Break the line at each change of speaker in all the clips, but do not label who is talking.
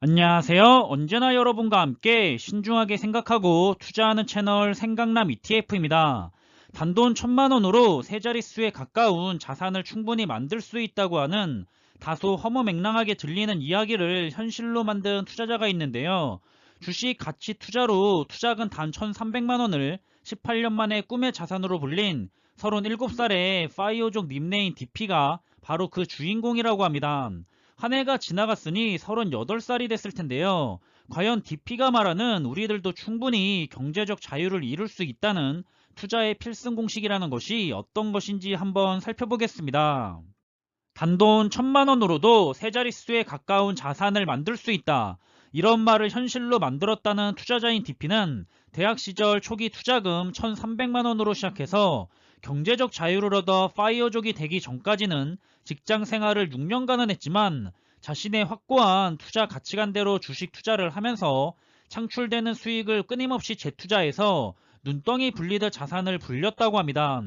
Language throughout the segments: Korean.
안녕하세요. 언제나 여러분과 함께 신중하게 생각하고 투자하는 채널 생각남 ETF입니다. 단돈 1,000만 원으로 세 자릿수에 가까운 자산을 충분히 만들 수 있다고 하는 다소 허무맹랑하게 들리는 이야기를 현실로 만든 투자자가 있는데요. 주식 가치 투자로 투자금 단 1,300만 원을 18년 만에 꿈의 자산으로 불린 37살의 파이어족 닉네임 DP가 바로 그 주인공이라고 합니다. 한 해가 지나갔으니 38살이 됐을 텐데요. 과연 DP가 말하는 우리들도 충분히 경제적 자유를 이룰 수 있다는 투자의 필승 공식이라는 것이 어떤 것인지 한번 살펴보겠습니다. 단돈 1,000만 원으로도 세 자릿수에 가까운 자산을 만들 수 있다. 이런 말을 현실로 만들었다는 투자자인 DP는 대학 시절 초기 투자금 1,300만 원으로 시작해서 경제적 자유를 얻어 파이어족이 되기 전까지는 직장 생활을 6년간은 했지만 자신의 확고한 투자 가치관대로 주식 투자를 하면서 창출되는 수익을 끊임없이 재투자해서 눈덩이 불리듯 자산을 불렸다고 합니다.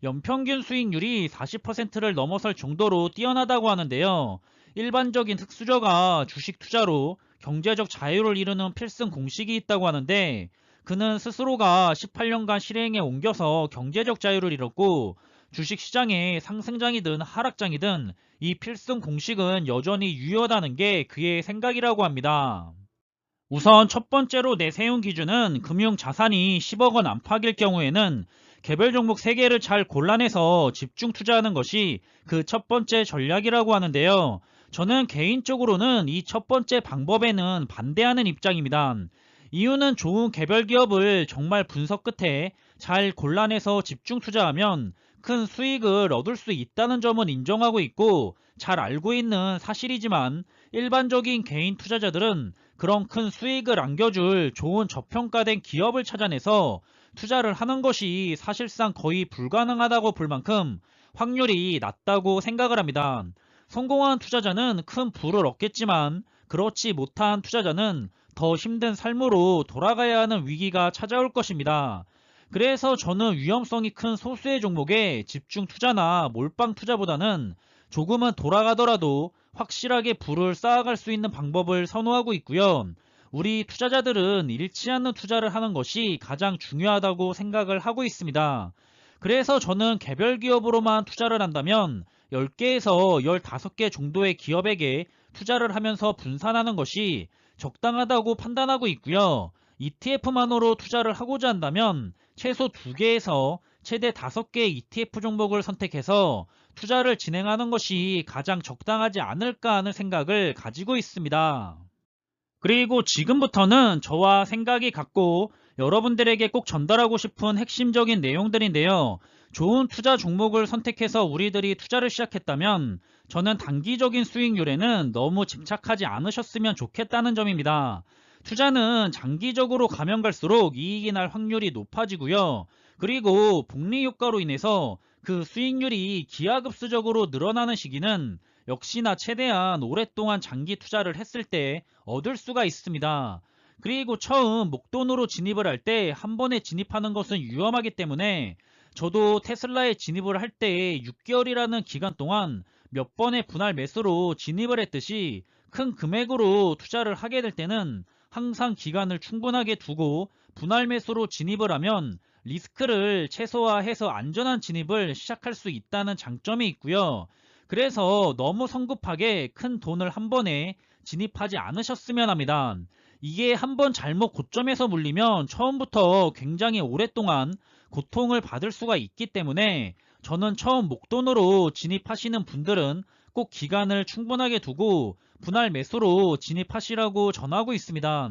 연평균 수익률이 40%를 넘어설 정도로 뛰어나다고 하는데요. 일반적인 흑수저가 주식 투자로 경제적 자유를 이루는 필승 공식이 있다고 하는데 그는 스스로가 18년간 실행에 옮겨서 경제적 자유를 이뤘고 주식시장의 상승장이든 하락장이든 이 필승 공식은 여전히 유효하다는 게 그의 생각이라고 합니다. 우선 첫 번째로 내세운 기준은 금융 자산이 10억 원 안팎일 경우에는 개별 종목 3개를 잘 골라내서 집중 투자하는 것이 그 첫 번째 전략이라고 하는데요. 저는 개인적으로는 이 첫 번째 방법에는 반대하는 입장입니다. 이유는 좋은 개별 기업을 정말 분석 끝에 잘 골라내서 집중 투자하면 큰 수익을 얻을 수 있다는 점은 인정하고 있고 잘 알고 있는 사실이지만 일반적인 개인 투자자들은 그런 큰 수익을 안겨줄 좋은 저평가된 기업을 찾아내서 투자를 하는 것이 사실상 거의 불가능하다고 볼 만큼 확률이 낮다고 생각을 합니다. 성공한 투자자는 큰 부를 얻겠지만 그렇지 못한 투자자는 더 힘든 삶으로 돌아가야 하는 위기가 찾아올 것입니다. 그래서 저는 위험성이 큰 소수의 종목에 집중 투자나 몰빵 투자보다는 조금은 돌아가더라도 확실하게 부를 쌓아갈 수 있는 방법을 선호하고 있고요. 우리 투자자들은 잃지 않는 투자를 하는 것이 가장 중요하다고 생각을 하고 있습니다. 그래서 저는 개별 기업으로만 투자를 한다면 10개에서 15개 정도의 기업에게 투자를 하면서 분산하는 것이 적당하다고 판단하고 있고요. ETF만으로 투자를 하고자 한다면 최소 2개에서 최대 5개의 ETF 종목을 선택해서 투자를 진행하는 것이 가장 적당하지 않을까 하는 생각을 가지고 있습니다. 그리고 지금부터는 저와 생각이 같고 여러분들에게 꼭 전달하고 싶은 핵심적인 내용들인데요. 좋은 투자 종목을 선택해서 우리들이 투자를 시작했다면 저는 단기적인 수익률에는 너무 집착하지 않으셨으면 좋겠다는 점입니다. 투자는 장기적으로 가면 갈수록 이익이 날 확률이 높아지고요. 그리고 복리 효과로 인해서 그 수익률이 기하급수적으로 늘어나는 시기는 역시나 최대한 오랫동안 장기 투자를 했을 때 얻을 수가 있습니다. 그리고 처음 목돈으로 진입을 할 때 한 번에 진입하는 것은 위험하기 때문에 저도 테슬라에 진입을 할 때 6개월이라는 기간 동안 몇 번의 분할 매수로 진입을 했듯이 큰 금액으로 투자를 하게 될 때는 항상 기간을 충분하게 두고 분할 매수로 진입을 하면 리스크를 최소화해서 안전한 진입을 시작할 수 있다는 장점이 있고요. 그래서 너무 성급하게 큰 돈을 한 번에 진입하지 않으셨으면 합니다. 이게 한번 잘못 고점에서 물리면 처음부터 굉장히 오랫동안 고통을 받을 수가 있기 때문에 저는 처음 목돈으로 진입하시는 분들은 꼭 기간을 충분하게 두고 분할 매수로 진입하시라고 전하고 있습니다.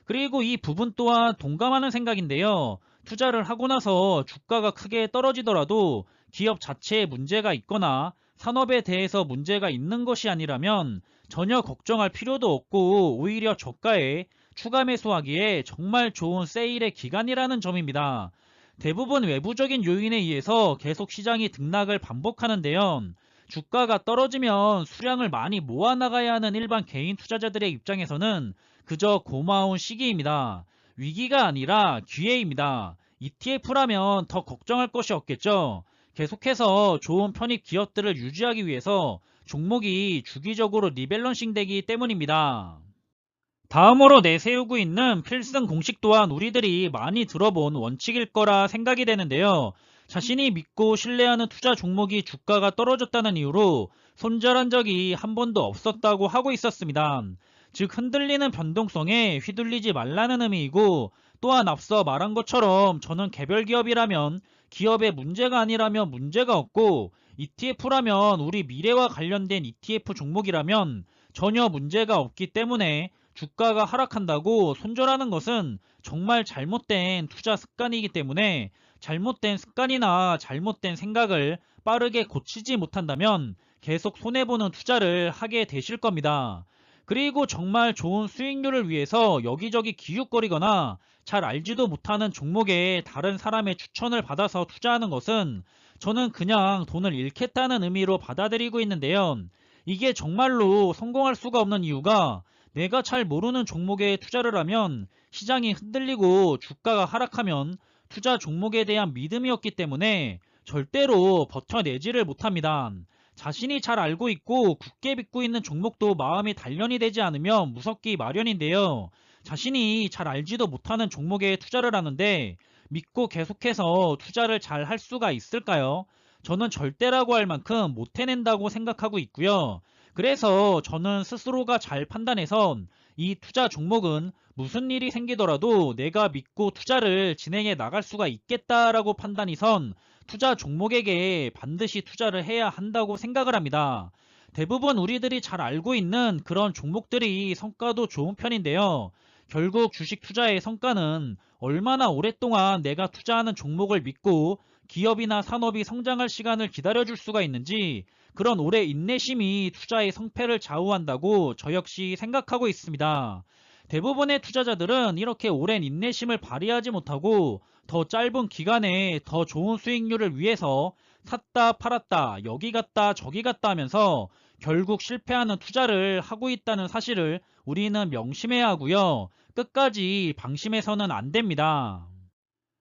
그리고 이 부분 또한 동감하는 생각인데요. 투자를 하고 나서 주가가 크게 떨어지더라도 기업 자체에 문제가 있거나 산업에 대해서 문제가 있는 것이 아니라면 전혀 걱정할 필요도 없고 오히려 저가에 추가 매수하기에 정말 좋은 세일의 기간이라는 점입니다. 대부분 외부적인 요인에 의해서 계속 시장이 등락을 반복하는데요. 주가가 떨어지면 수량을 많이 모아나가야 하는 일반 개인 투자자들의 입장에서는 그저 고마운 시기입니다. 위기가 아니라 기회입니다. ETF라면 더 걱정할 것이 없겠죠. 계속해서 좋은 편입 기업들을 유지하기 위해서 종목이 주기적으로 리밸런싱 되기 때문입니다. 다음으로 내세우고 있는 필승 공식 또한 우리들이 많이 들어본 원칙일 거라 생각이 되는데요. 자신이 믿고 신뢰하는 투자 종목이 주가가 떨어졌다는 이유로 손절한 적이 한 번도 없었다고 하고 있었습니다. 즉 흔들리는 변동성에 휘둘리지 말라는 의미이고, 또한 앞서 말한 것처럼 저는 개별 기업이라면 기업에 문제가 아니라면 문제가 없고, ETF라면 우리 미래와 관련된 ETF 종목이라면 전혀 문제가 없기 때문에 주가가 하락한다고 손절하는 것은 정말 잘못된 투자 습관이기 때문에, 잘못된 습관이나 잘못된 생각을 빠르게 고치지 못한다면 계속 손해보는 투자를 하게 되실 겁니다. 그리고 정말 좋은 수익률을 위해서 여기저기 기웃거리거나 잘 알지도 못하는 종목에 다른 사람의 추천을 받아서 투자하는 것은 저는 그냥 돈을 잃겠다는 의미로 받아들이고 있는데요. 이게 정말로 성공할 수가 없는 이유가, 내가 잘 모르는 종목에 투자를 하면 시장이 흔들리고 주가가 하락하면 투자 종목에 대한 믿음이 없기 때문에 절대로 버텨내지를 못합니다. 자신이 잘 알고 있고 굳게 믿고 있는 종목도 마음이 단련이 되지 않으면 무섭기 마련인데요. 자신이 잘 알지도 못하는 종목에 투자를 하는데 믿고 계속해서 투자를 잘 할 수가 있을까요? 저는 절대라고 할 만큼 못 해낸다고 생각하고 있고요. 그래서 저는 스스로가 잘 판단해서 이 투자 종목은 무슨 일이 생기더라도 내가 믿고 투자를 진행해 나갈 수가 있겠다라고 판단이 선 투자 종목에게 반드시 투자를 해야 한다고 생각을 합니다. 대부분 우리들이 잘 알고 있는 그런 종목들이 성과도 좋은 편인데요. 결국 주식 투자의 성과는 얼마나 오랫동안 내가 투자하는 종목을 믿고 기업이나 산업이 성장할 시간을 기다려줄 수가 있는지, 그런 오래 인내심이 투자의 성패를 좌우한다고 저 역시 생각하고 있습니다. 대부분의 투자자들은 이렇게 오랜 인내심을 발휘하지 못하고 더 짧은 기간에 더 좋은 수익률을 위해서 샀다 팔았다 여기 갔다 저기 갔다 하면서 결국 실패하는 투자를 하고 있다는 사실을 우리는 명심해야 하고요. 끝까지 방심해서는 안 됩니다.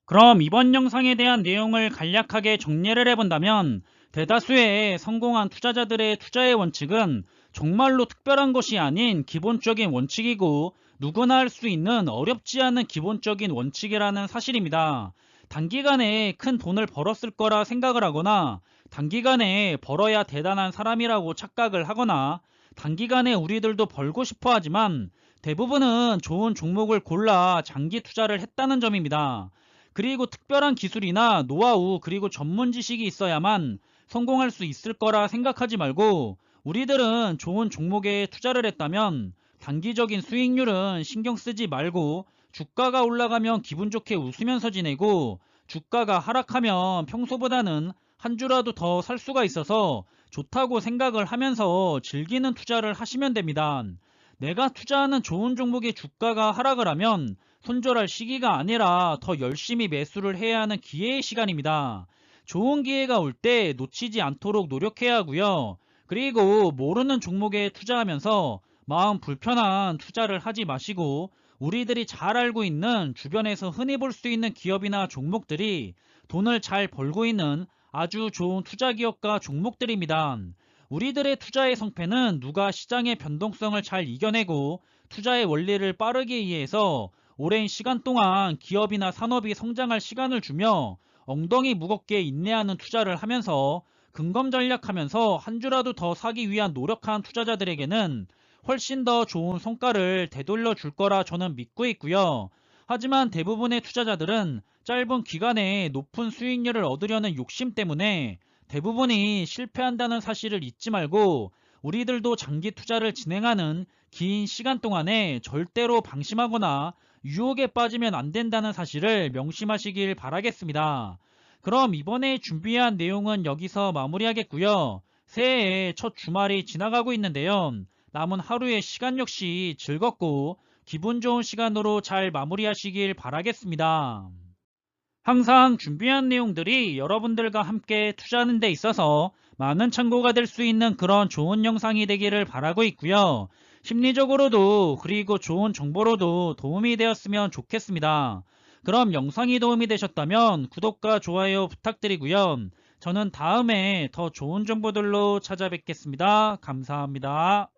그럼 이번 영상에 대한 내용을 간략하게 정리를 해본다면, 대다수의 성공한 투자자들의 투자의 원칙은 정말로 특별한 것이 아닌 기본적인 원칙이고, 누구나 할 수 있는 어렵지 않은 기본적인 원칙이라는 사실입니다. 단기간에 큰 돈을 벌었을 거라 생각을 하거나, 단기간에 벌어야 대단한 사람이라고 착각을 하거나, 단기간에 우리들도 벌고 싶어 하지만 대부분은 좋은 종목을 골라 장기 투자를 했다는 점입니다. 그리고 특별한 기술이나 노하우 그리고 전문 지식이 있어야만 성공할 수 있을 거라 생각하지 말고, 우리들은 좋은 종목에 투자를 했다면 단기적인 수익률은 신경 쓰지 말고, 주가가 올라가면 기분 좋게 웃으면서 지내고, 주가가 하락하면 평소보다는 한 주라도 더 살 수가 있어서 좋다고 생각을 하면서 즐기는 투자를 하시면 됩니다. 내가 투자하는 좋은 종목의 주가가 하락을 하면 손절할 시기가 아니라 더 열심히 매수를 해야 하는 기회의 시간입니다. 좋은 기회가 올 때 놓치지 않도록 노력해야 하고요. 그리고 모르는 종목에 투자하면서 마음 불편한 투자를 하지 마시고, 우리들이 잘 알고 있는 주변에서 흔히 볼 수 있는 기업이나 종목들이 돈을 잘 벌고 있는 아주 좋은 투자 기업과 종목들입니다. 우리들의 투자의 성패는 누가 시장의 변동성을 잘 이겨내고 투자의 원리를 빠르게 이해해서 오랜 시간 동안 기업이나 산업이 성장할 시간을 주며 엉덩이 무겁게 인내하는 투자를 하면서 근검 전략하면서 한 주라도 더 사기 위한 노력한 투자자들에게는 훨씬 더 좋은 성과를 되돌려 줄 거라 저는 믿고 있고요. 하지만 대부분의 투자자들은 짧은 기간에 높은 수익률을 얻으려는 욕심 때문에 대부분이 실패한다는 사실을 잊지 말고, 우리들도 장기 투자를 진행하는 긴 시간 동안에 절대로 방심하거나 유혹에 빠지면 안 된다는 사실을 명심하시길 바라겠습니다. 그럼 이번에 준비한 내용은 여기서 마무리하겠고요. 새해의 첫 주말이 지나가고 있는데요. 남은 하루의 시간 역시 즐겁고 기분 좋은 시간으로 잘 마무리하시길 바라겠습니다. 항상 준비한 내용들이 여러분들과 함께 투자하는 데 있어서 많은 참고가 될 수 있는 그런 좋은 영상이 되기를 바라고 있고요. 심리적으로도 그리고 좋은 정보로도 도움이 되었으면 좋겠습니다. 그럼 영상이 도움이 되셨다면 구독과 좋아요 부탁드리고요. 저는 다음에 더 좋은 정보들로 찾아뵙겠습니다. 감사합니다.